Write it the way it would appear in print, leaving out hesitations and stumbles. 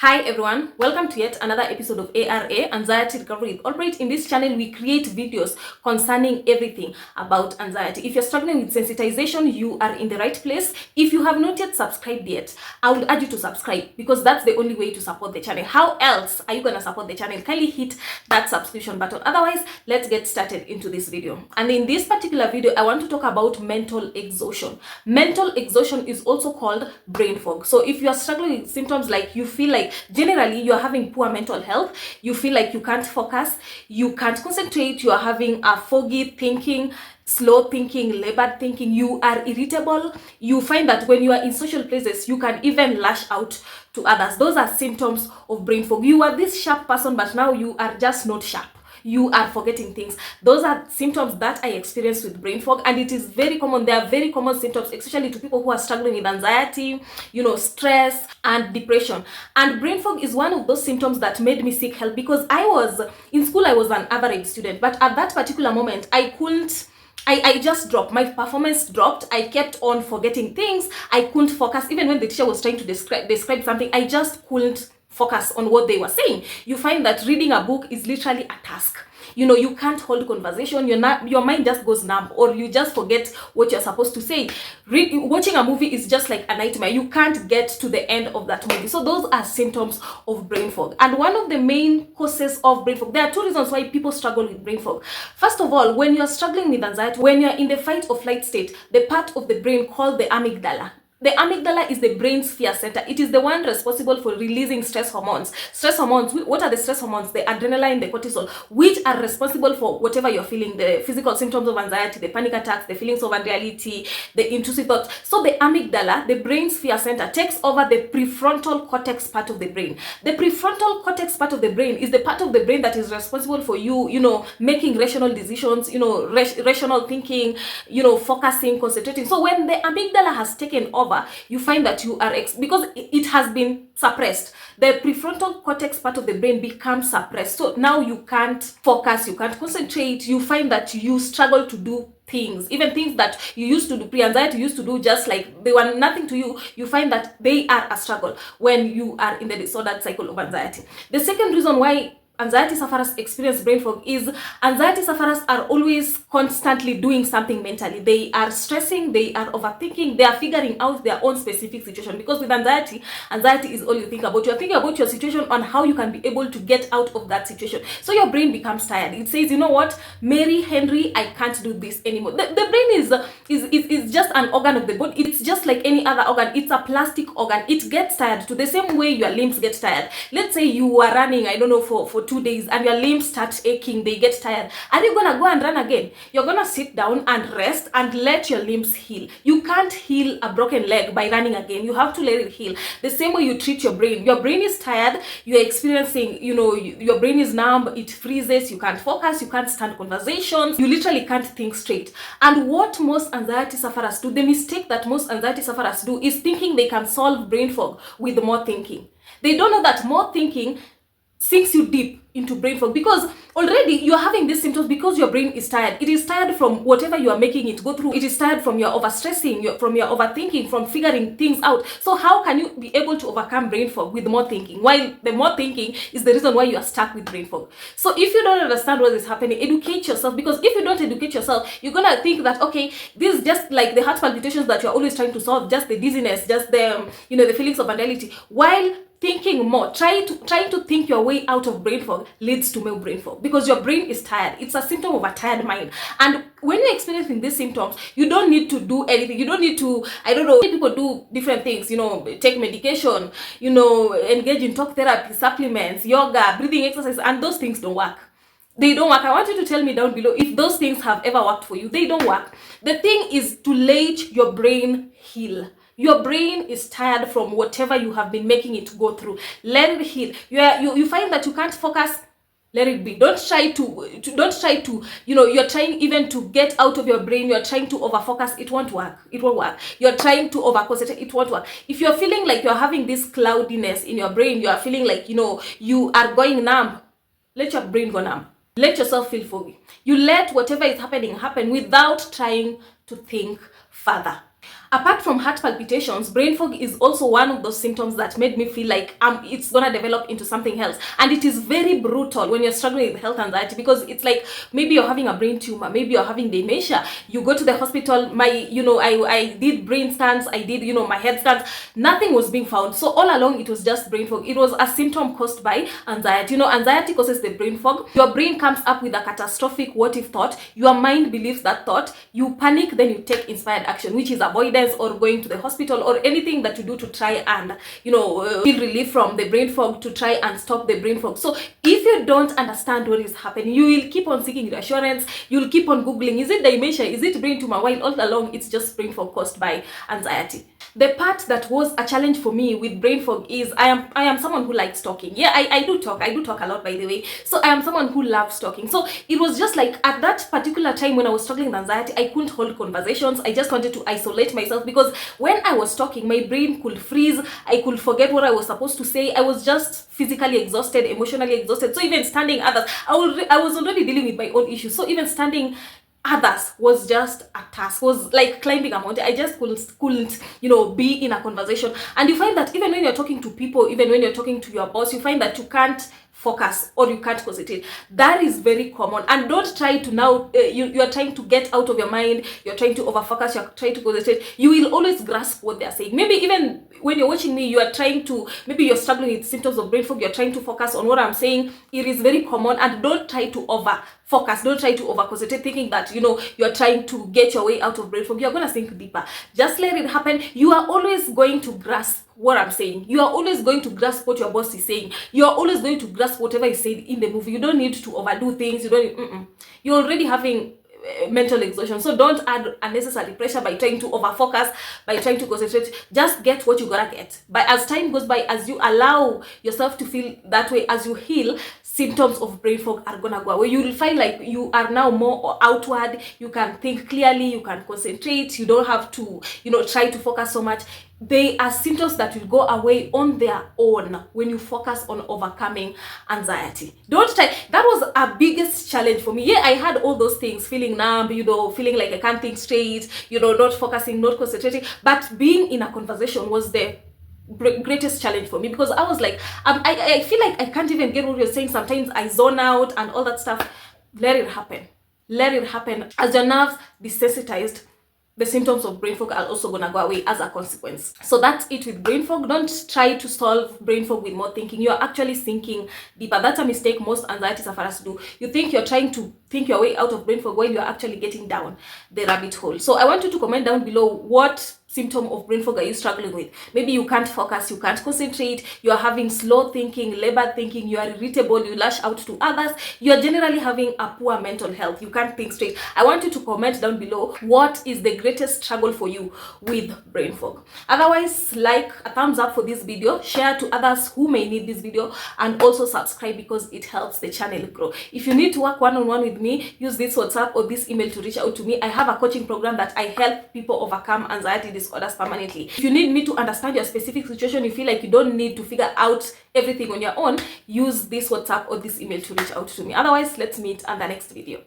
Hi everyone, welcome to yet another episode of ARA, Anxiety Recovery with Albright. In this channel, we create videos concerning everything about anxiety. If you're struggling with sensitization, you are in the right place. If you have not yet subscribed yet, I would urge you to subscribe because that's the only way to support the channel. How else are you going to support the channel? Kindly hit that subscription button. Otherwise, let's get started into this video. And in this particular video, I want to talk about mental exhaustion. Mental exhaustion is also called brain fog. So if you are struggling with symptoms like you feel like generally you're having poor mental health, you feel like you can't focus, you can't concentrate, you're having a foggy thinking, slow thinking, labored thinking, you are irritable, you find that when you are in social places you can even lash out to others. Those are symptoms of brain fog. You are this sharp person, but now you are just not sharp. You are forgetting things. Those are symptoms that I experience with brain fog, and it is very common. They are very common symptoms, especially to people who are struggling with anxiety, stress and depression. And brain fog is one of those symptoms that made me seek help because I was in school. I was an average student, but at that particular moment I just dropped. My performance dropped. I kept on forgetting things. I couldn't focus. Even when the teacher was trying to describe something, I just couldn't focus on what they were saying. You find that reading a book is literally a task. You can't hold conversation. Your mind just goes numb, or you just forget what you're supposed to say. Watching a movie is just like a nightmare. You can't get to the end of that movie. So those are symptoms of brain fog. And one of the main causes of brain fog, there are two reasons why people struggle with brain fog. First of all, when you're struggling with anxiety, when you're in the fight or flight state, the part of the brain called the amygdala. The amygdala is the brain's fear center. It is the one responsible for releasing stress hormones. Stress hormones, what are the stress hormones? The adrenaline, the cortisol, which are responsible for whatever you're feeling, the physical symptoms of anxiety, the panic attacks, the feelings of unreality, the intrusive thoughts. So the amygdala, the brain's fear center, takes over the prefrontal cortex part of the brain. The prefrontal cortex part of the brain is the part of the brain that is responsible for you, making rational decisions, rational thinking, focusing, concentrating. So when the amygdala has taken over, you find that you are because it has been suppressed. The prefrontal cortex part of the brain becomes suppressed. So now you can't focus, you can't concentrate. You find that you struggle to do things, even things that you used to do pre-anxiety, used to do just like they were nothing to you. You find that they are a struggle when you are in the disordered cycle of anxiety. The second reason why anxiety sufferers experience brain fog is anxiety sufferers are always constantly doing something mentally. They are stressing, they are overthinking, they are figuring out their own specific situation. Because with anxiety is all you think about. You're thinking about your situation on how you can be able to get out of that situation. So your brain becomes tired. It says, you know what, Mary Henry, I can't do this anymore. The brain is just an organ of the body. It's just like any other organ. It's a plastic organ. It gets tired to the same way your limbs get tired. Let's say you are running, I don't know, for 2 days and your limbs start aching, they get tired. Are you gonna go and run again? You're gonna sit down and rest and let your limbs heal. You can't heal a broken leg by running again. You have to let it heal. The same way you treat your brain. Your brain is tired, you're experiencing, your brain is numb, it freezes, you can't focus, you can't stand conversations, you literally can't think straight. And what most anxiety sufferers do, the mistake that most anxiety sufferers do is thinking they can solve brain fog with more thinking. They don't know that more thinking sinks you deep into brain fog, because already you're having these symptoms because your brain is tired. It is tired from whatever you are making it go through. It is tired from your overstressing, from your overthinking, from figuring things out. So how can you be able to overcome brain fog with more thinking? While the more thinking is the reason why you are stuck with brain fog. So if you don't understand what is happening, educate yourself, because if you don't educate yourself, you're gonna think that, okay, this is just like the heart palpitations that you're always trying to solve, just the dizziness, just the the feelings of unreality. While thinking more, trying to think your way out of brain fog leads to more brain fog, because your brain is tired. It's a symptom of a tired mind. And when you're experiencing these symptoms, you don't need to do anything. You don't need to, people do different things, take medication, engage in talk therapy, supplements, yoga, breathing exercise, and those things don't work. They don't work. I want you to tell me down below if those things have ever worked for you. They don't work. The thing is to let your brain heal. Your brain is tired from whatever you have been making it go through. Let it heal. You find that you can't focus. Let it be. Don't try to you're trying even to get out of your brain. You're trying to overfocus. It won't work. It won't work. You're trying to overconcentrate. It won't work. If you're feeling like you're having this cloudiness in your brain, you are feeling like, you are going numb, let your brain go numb. Let yourself feel foggy. You let whatever is happening happen without trying to think further. Apart from heart palpitations, brain fog is also one of those symptoms that made me feel like it's gonna develop into something else. And it is very brutal when you're struggling with health anxiety, because it's like maybe you're having a brain tumor, maybe you're having dementia, you go to the hospital. I did brain scans, I did my head scans, nothing was being found. So all along it was just brain fog. It was a symptom caused by anxiety. Anxiety causes the brain fog. Your brain comes up with a catastrophic what if thought, your mind believes that thought, you panic, then you take inspired action, which is avoidance or going to the hospital or anything that you do to try and feel relief from the brain fog, to try and stop the brain fog. So if you don't understand what is happening, you will keep on seeking reassurance, you'll keep on googling, is it dementia, is it brain tumor, while all along it's just brain fog caused by anxiety. The part that was a challenge for me with brain fog is I am someone who likes talking. Yeah, I do talk a lot, by the way. So I am someone who loves talking. So it was just like at that particular time when I was struggling with anxiety, I couldn't hold conversations. I just wanted to isolate myself, because when I was talking, my brain could freeze. I could forget what I was supposed to say. I was just physically exhausted, emotionally exhausted. So even standing others, I was already dealing with my own issues. So even standing others was just a task, was like climbing a mountain. I just couldn't be in a conversation. And you find that even when you're talking to people, even when you're talking to your boss, you find that you can't focus or you can't concentrate. That is very common. And don't try to now you're trying to get out of your mind, you're trying to overfocus, you're trying to concentrate. You will always grasp what they're saying. Maybe even when you're watching me, you are trying to, maybe you're struggling with symptoms of brain fog, you're trying to focus on what I'm saying. It is very common. And don't try to over focus, don't try to over concentrate, thinking that you're trying to get your way out of brain fog. You're going to sink deeper. Just let it happen. You are always going to grasp what I'm saying. You are always going to grasp what your boss is saying. You are always going to grasp whatever is said in the movie. You don't need to overdo things. You're already having mental exhaustion. So don't add unnecessary pressure by trying to overfocus, by trying to concentrate. Just get what you gotta get. But as time goes by, as you allow yourself to feel that way, as you heal, symptoms of brain fog are gonna go away. You will find like you are now more outward. You can think clearly, you can concentrate, you don't have to try to focus so much. They are symptoms that will go away on their own when you focus on overcoming anxiety. Don't try. That was a biggest challenge for me. Yeah, I had all those things, feeling numb, feeling like I can't think straight, not focusing, not concentrating. But being in a conversation was the greatest challenge for me, because I was like, I feel like I can't even get what you're saying. Sometimes I zone out and all that stuff. Let it happen. Let it happen. As your nerves desensitized, the symptoms of brain fog are also gonna go away as a consequence. So that's it with brain fog. Don't try to solve brain fog with more thinking. You're actually sinking deeper. That's a mistake most anxiety sufferers do. You think you're trying to think your way out of brain fog while you're actually getting down the rabbit hole. So I want you to comment down below, what symptom of brain fog are you struggling with? Maybe you can't focus, you can't concentrate, you are having slow thinking, labored thinking, you are irritable, you lash out to others, you are generally having a poor mental health, you can't think straight. I want you to comment down below, what is the greatest struggle for you with brain fog? Otherwise, like a thumbs up for this video, share to others who may need this video, and also subscribe because it helps the channel grow. If you need to work one-on-one with me, use this WhatsApp or this email to reach out to me. I have a coaching program that I help people overcome anxiety disorders permanently. If you need me to understand your specific situation, you feel like you don't need to figure out everything on your own, use this WhatsApp or this email to reach out to me. Otherwise, let's meet on the next video.